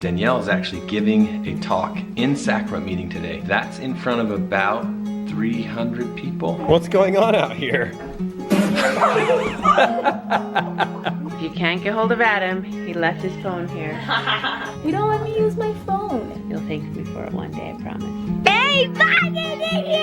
Danielle is actually giving a talk in sacrament meeting today. That's in front of about 300 people. What's going on out here? If you can't get hold of Adam, he left his phone here. You don't let me use my phone. You'll thank me for it one day, I promise. Hey, fucking idiot!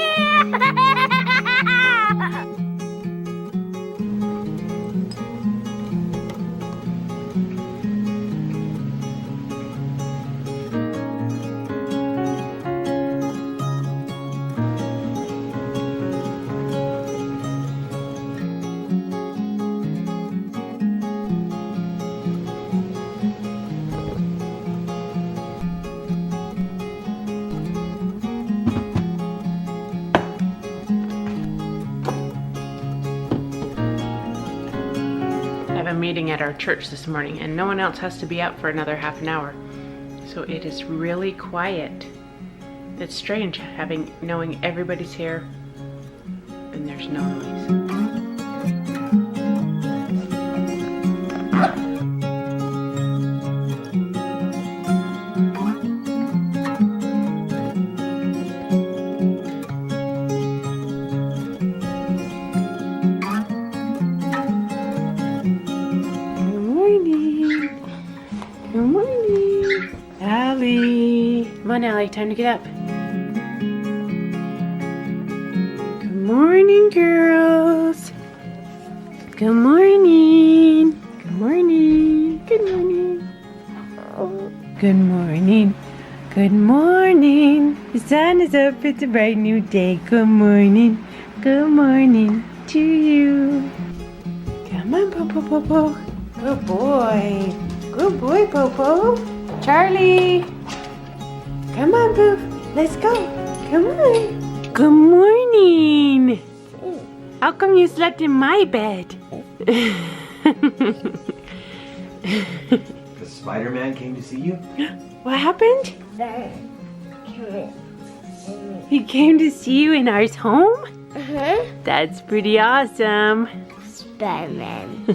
I have a meeting at our church this morning and no one else has to be up for another half an hour. So it is really quiet. It's strange knowing everybody's here and there's no noise. Good morning. Allie. Come on, Allie, time to get up. Good morning, girls. Good morning. Good morning. Good morning. Good morning. Good morning. The sun is up. It's a bright new day. Good morning. Good morning to you. Come on, Popo. Good boy. Good boy, Popo. Charlie. Come on, Poof. Let's go. Come on. Good morning. How come you slept in my bed? Because Spider-Man came to see you? What happened? He came to see you in our home? That's pretty awesome. Spider-Man.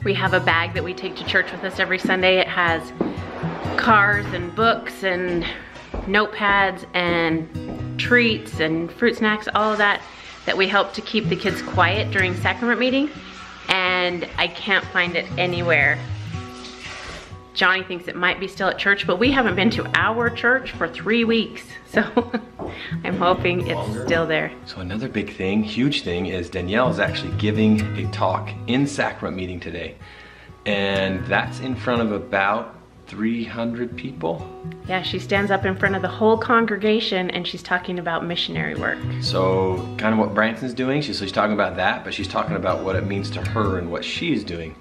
We have a bag that we take to church with us every Sunday. It has cars and books and notepads and treats and fruit snacks, all of that we help to keep the kids quiet during sacrament meeting. And I can't find it anywhere. Johnny thinks it might be still at church, but we haven't been to our church for 3 weeks. So I'm hoping it's still there. So another big thing, huge thing, is Danielle is actually giving a talk in sacrament meeting today. And that's in front of about 300 people. Yeah, she stands up in front of the whole congregation and she's talking about missionary work. So kind of what Branson's doing, she's talking about that, but she's talking about what it means to her and what she's doing.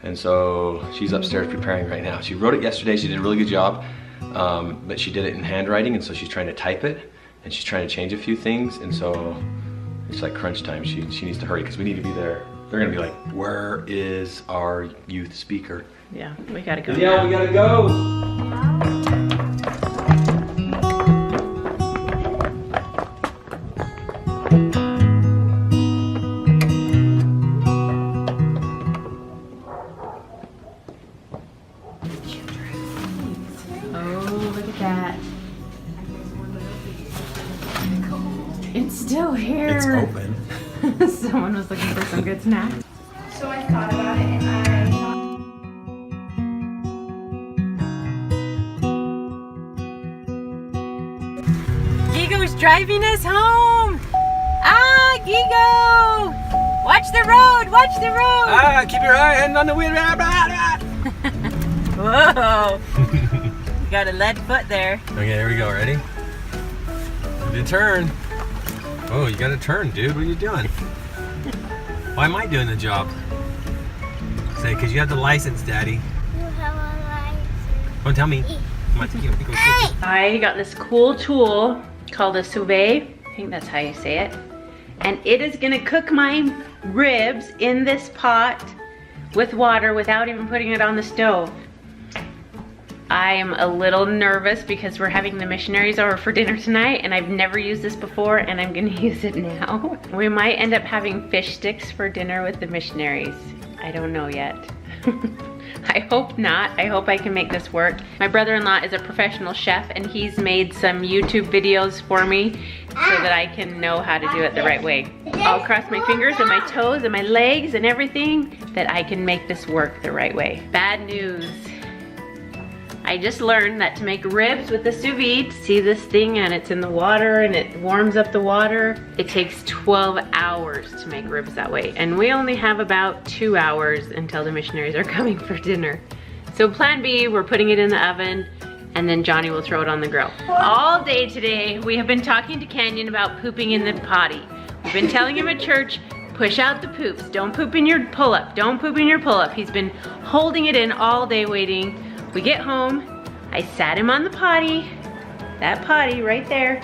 And so she's upstairs preparing right now. She wrote it yesterday, she did a really good job, but she did it in handwriting, and so she's trying to type it, and she's trying to change a few things, and so it's like crunch time. She needs to hurry because we need to be there. They're gonna be like, where is our youth speaker? Yeah, we gotta go. Yeah, we gotta go. Oh, look at that. It's still here. It's open. Someone was looking for some good snacks. So I thought about it and Gigo's driving us home. Ah, Gigo! Watch the road, watch the road. Ah, keep your hand on the wheel. Whoa. You got a lead foot there. Okay, here we go. Ready? Do the turn. Oh, you gotta turn, dude. What are you doing? Why am I doing the job? Say, because you have the license, Daddy. you have a license. Don't tell me. Come on, go. I got this cool tool called a sous vide. I think that's how you say it. And it is gonna cook my ribs in this pot with water without even putting it on the stove. I am a little nervous because we're having the missionaries over for dinner tonight and I've never used this before and I'm gonna use it now. We might end up having fish sticks for dinner with the missionaries. I don't know yet. I hope not. I hope I can make this work. My brother-in-law is a professional chef and he's made some YouTube videos for me so that I can know how to do it the right way. I'll cross my fingers and my toes and my legs and everything that I can make this work the right way. Bad news. I just learned that to make ribs with the sous vide, see this thing and it's in the water and it warms up the water. It takes 12 hours to make ribs that way. And we only have about 2 hours until the missionaries are coming for dinner. So plan B, we're putting it in the oven and then Johnny will throw it on the grill. All day today, we have been talking to Canyon about pooping in the potty. We've been telling him at church, push out the poops. Don't poop in your pull-up. Don't poop in your pull-up. He's been holding it in all day waiting. We get home, I sat him on the potty, that potty right there,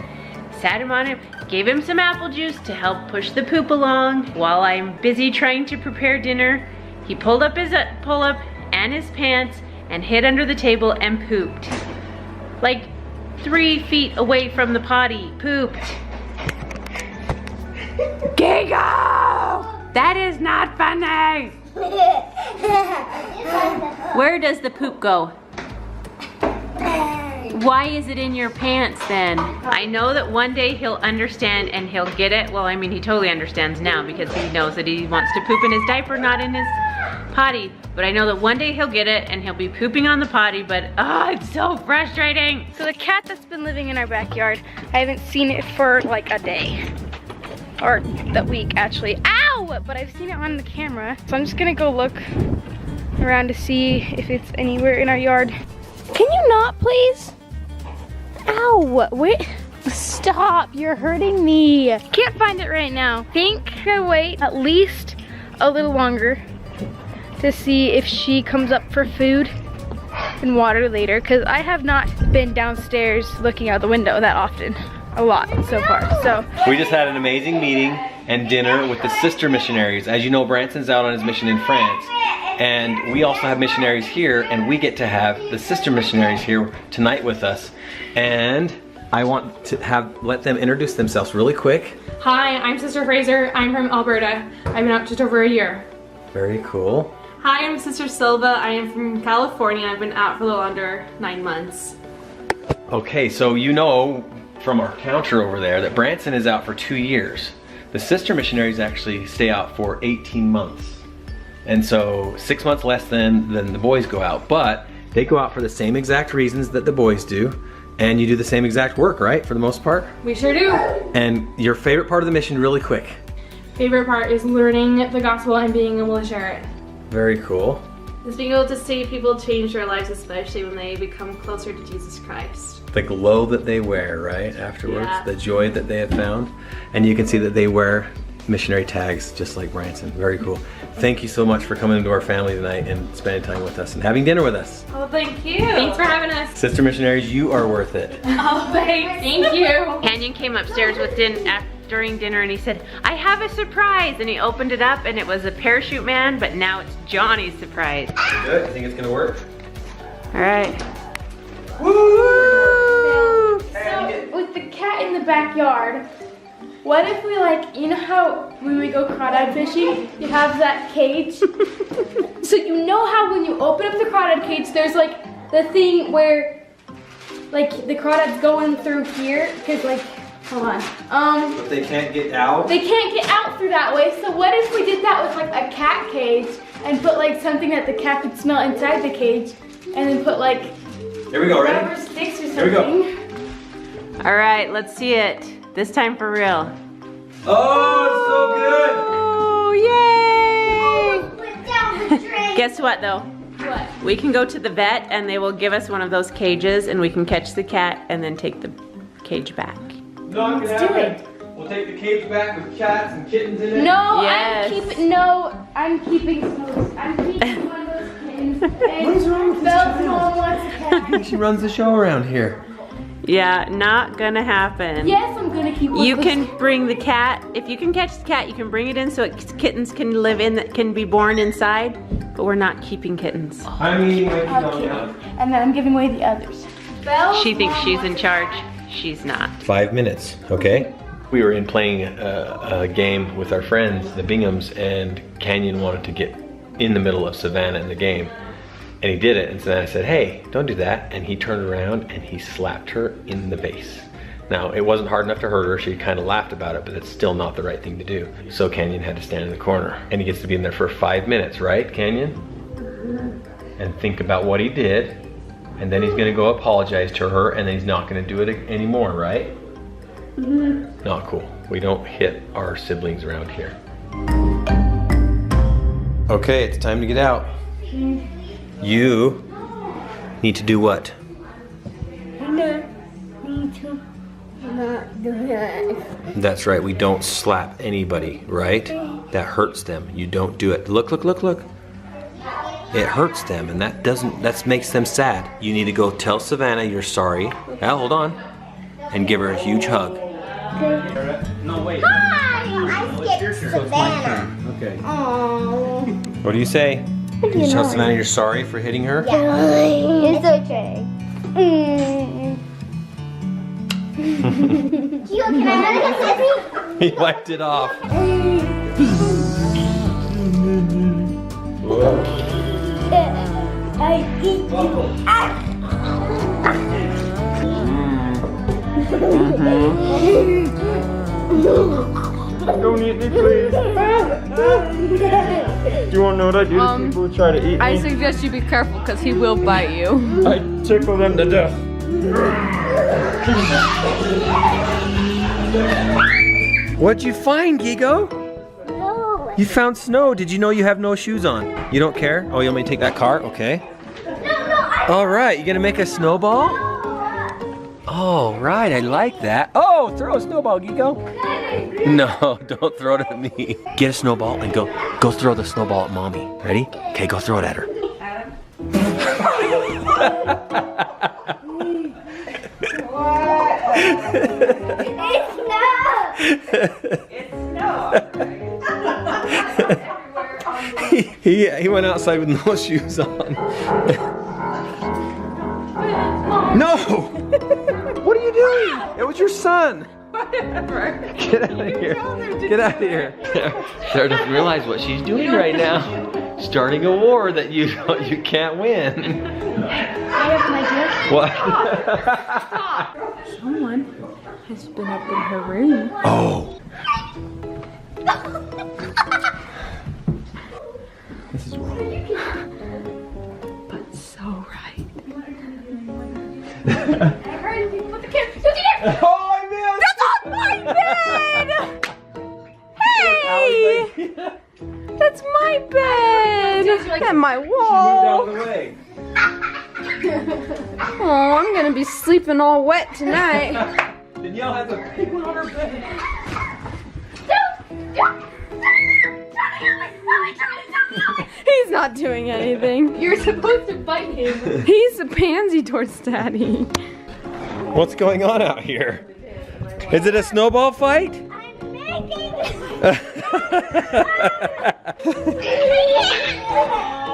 sat him on it, gave him some apple juice to help push the poop along. While I'm busy trying to prepare dinner, he pulled up his pull-up and his pants and hid under the table and pooped. Like 3 feet away from the potty, pooped. Gigo! That is not funny! Where does the poop go? Why is it in your pants then? I know that one day he'll understand and he'll get it. Well, I mean, he totally understands now because he knows that he wants to poop in his diaper, not in his potty. But I know that one day he'll get it and he'll be pooping on the potty, but it's so frustrating. So the cat that's been living in our backyard, I haven't seen it for like a day. Or the week actually. Ow! But I've seen it on the camera. So I'm just gonna go look around to see if it's anywhere in our yard. Can you not, please? Ow! Wait. Stop, you're hurting me. Can't find it right now. Think I wait at least a little longer to see if she comes up for food and water later, because I have not been downstairs looking out the window that often. A lot so far, so. We just had an amazing meeting and dinner with the sister missionaries. As you know, Branson's out on his mission in France. And we also have missionaries here, and we get to have the sister missionaries here tonight with us. And I want to let them introduce themselves really quick. Hi, I'm Sister Fraser. I'm from Alberta. I've been out just over a year. Very cool. Hi, I'm Sister Silva. I am from California. I've been out for a little under 9 months. Okay, so you know from our counter over there that Branson is out for 2 years. The sister missionaries actually stay out for 18 months. And so 6 months less than the boys go out, but they go out for the same exact reasons that the boys do. And you do the same exact work, right? For the most part? We sure do. And your favorite part of the mission, really quick. Favorite part is learning the gospel and being able to share it. Very cool. Just being able to see people change their lives, especially when they become closer to Jesus Christ. The glow that they wear, right, afterwards, Yeah. the joy that they have found. And you can see that they wear missionary tags just like Branson. Very cool. Thank you so much for coming into our family tonight and spending time with us and having dinner with us. Oh, thank you. Thanks for having us. Sister missionaries, you are worth it. Oh, thanks. Thank you. Canyon came upstairs with during dinner and he said, I have a surprise. And he opened it up and it was a parachute man, but now it's Johnny's surprise. Good, I think it's gonna work. All right. So, with the cat in the backyard, what if we you know how when we go crawdad fishing, you have that cage? So you know how when you open up the crawdad cage, there's the thing where the crawdads going through here, because hold on. But they can't get out? They can't get out through that way, so what if we did that with a cat cage and put something that the cat could smell inside the cage and then put Here we go, rubber ready? sticks or something? Here we go. All right, let's see it. This time for real. Oh, Oh, yay! Put down the drain. Guess what though? What? We can go to the vet and they will give us one of those cages and we can catch the cat and then take the cage back. it's so good. No, Let's do it. We'll take the cage back with cats and kittens in it. No, Yes. I'm keeping Smokes. I'm keeping one of those kittens. What is wrong with this Belle's child? mom wants a cat. She runs the show around here. Yeah, not gonna happen. Yes, I'm gonna keep one. You can bring the cat, if you can catch the cat, you can bring it in so kittens can live in, that can be born inside, but we're not keeping kittens. I'm eating my Okay. And then I'm giving away the others. Belle's She thinks mom she's wants in charge. She's not. 5 minutes, okay? We were in playing a game with our friends, the Binghams, and Canyon wanted to get in the middle of Savannah in the game. And he did it, and so then I said, hey, don't do that. And he turned around and he slapped her in the face. Now, it wasn't hard enough to hurt her. She kind of laughed about it, but it's still not the right thing to do. So Canyon had to stand in the corner. And he gets to be in there for 5 minutes, right, Canyon? And think about what he did. And then he's gonna go apologize to her, and then he's not gonna do it anymore, right? Not cool. We don't hit our siblings around here. Okay, it's time to get out. You need to do what? Need to not do that. That's right, we don't slap anybody, right? That hurts them. You don't do it. Look, look, look, look. It hurts them, and that makes them sad. You need to go tell Savannah you're sorry. Now, hold on. And give her a huge hug. No, wait. Hi! I skipped Savannah. Okay. Oh. What do you say? Did you tell Savannah you're sorry for hitting her? Yeah. It's okay. Can I have a sissy? He wiped it off. I eat you. Don't eat me, please. Do you want to know what I do to people who try to eat me? I suggest you be careful because he will bite you. I tickle them to death. What'd you find, Gigo? No. You found snow. Did you know you have no shoes on? You don't care? Oh, you want me to take that car? Okay. All right, you gonna make a snowball? All right, I like that. Oh, throw a snowball, Gigo. No, don't throw it at me. Get a snowball and go throw the snowball at mommy. Ready? Okay, go throw it at her. He went outside with no shoes on. No! What are you doing? It was your son. Whatever. Get out of here. Get out of here. Sarah doesn't realize what she's doing right now. Starting a war that you can't win. What? Someone has been up in her room. Oh. This is wrong. But so right. Oh, I missed! Hey! That's my bed! And my Move wall! out of the way. Oh, I'm gonna be sleeping all wet tonight. Danielle has a big one on her bed. He's not doing anything. You're supposed to bite him. He's a pansy towards Daddy. What's going on out here? Is it a snowball fight? I'm making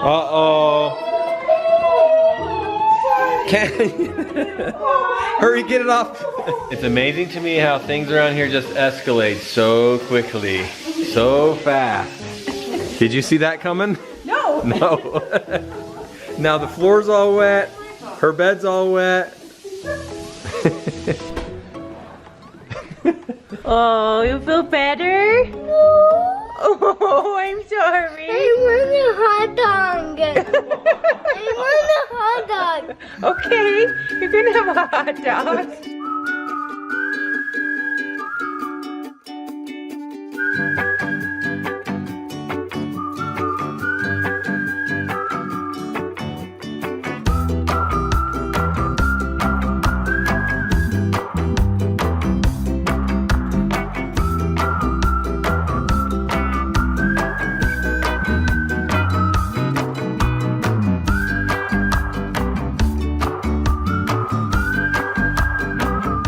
Uh-oh. Can hurry, get it off. It's amazing to me how things around here just escalate so quickly, so fast. Did you see that coming? No. No. Now the floor's all wet, her bed's all wet. Oh, you feel better? Oh, I'm sorry. I want a hot dog. I want a hot dog. Okay, you're gonna have a hot dog.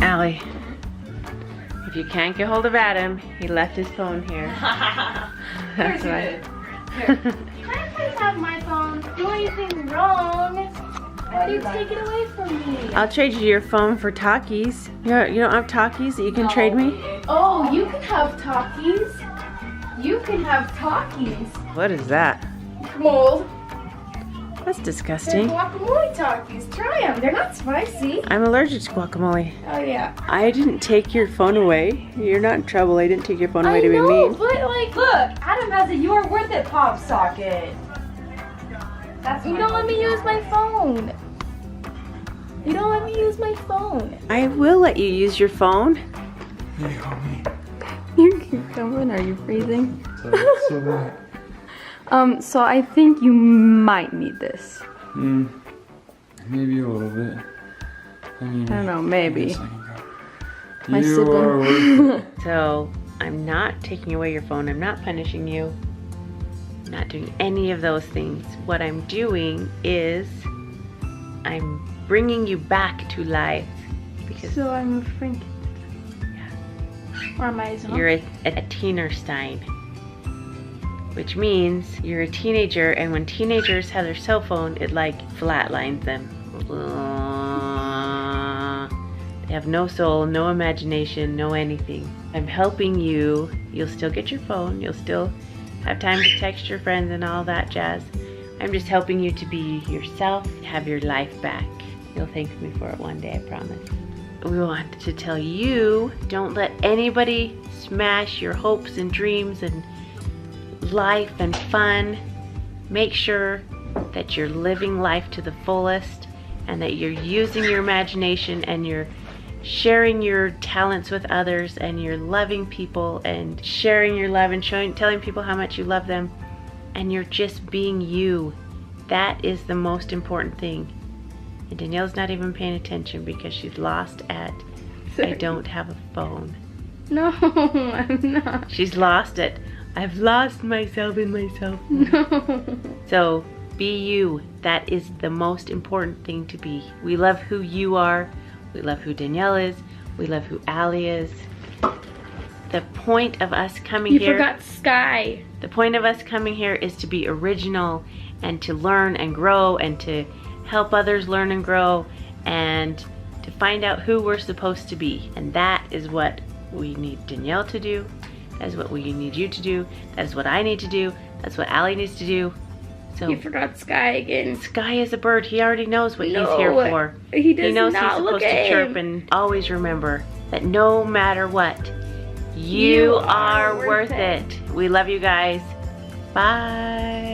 Allie, if you can't get hold of Adam, he left his phone here. That's right. Can I please have my phone? Do anything wrong? Why do you take it away from me? I'll trade you your phone for Takis. You don't have Takis that you can trade me? Oh, you can have Takis. You can have Takis. What is that? Mold. That's They're disgusting. guacamole Takis. Try them. They're not spicy. I'm allergic to guacamole. Oh yeah. I didn't take your phone away. You're not in trouble. I didn't take your phone away I to be know, mean. but like, look, Adam has a "You Are Worth It" pop socket. That's you don't let me use my phone. You don't let me use my phone. I will let you use your phone. You're coming. Are you freezing? So what? So I think you might need this. Maybe a little bit. I mean, I don't know, maybe. guess I can go. My You sibling- are worth it. So I'm not taking away your phone. I'm not punishing you. I'm not doing any of those things. What I'm doing is I'm bringing you back to life because So I'm a Frank. Or am I you're a teenerstein, which means you're a teenager, and when teenagers have their cell phone, it like flatlines them. They have no soul, no imagination, no anything. I'm helping you. You'll still get your phone. You'll still have time to text your friends and all that jazz. I'm just helping you to be yourself, have your life back. You'll thank me for it one day, I promise. We want to tell you, don't let anybody smash your hopes and dreams and life and fun. Make sure that you're living life to the fullest and that you're using your imagination and you're sharing your talents with others and you're loving people and sharing your love and telling people how much you love them, and you're just being you. That is the most important thing. And Danielle's not even paying attention because she's lost at I don't have a phone. No, I'm not. She's lost at I've lost myself in myself. No. So be you. That is the most important thing to be. We love who you are. We love who Danielle is. We love who Allie is. The point of us coming You here. forgot Sky. The point of us coming here is to be original and to learn and grow and to help others learn and grow and to find out who we're supposed to be. And that is what we need Danielle to do. That is what we need you to do. That is what I need to do. That's what Allie needs to do. So You forgot Sky again. Sky is a bird. He already knows what No, he's here for. He does knows not he's look supposed to at chirp, him. and always remember that no matter what, you are worth it. We love you guys. Bye.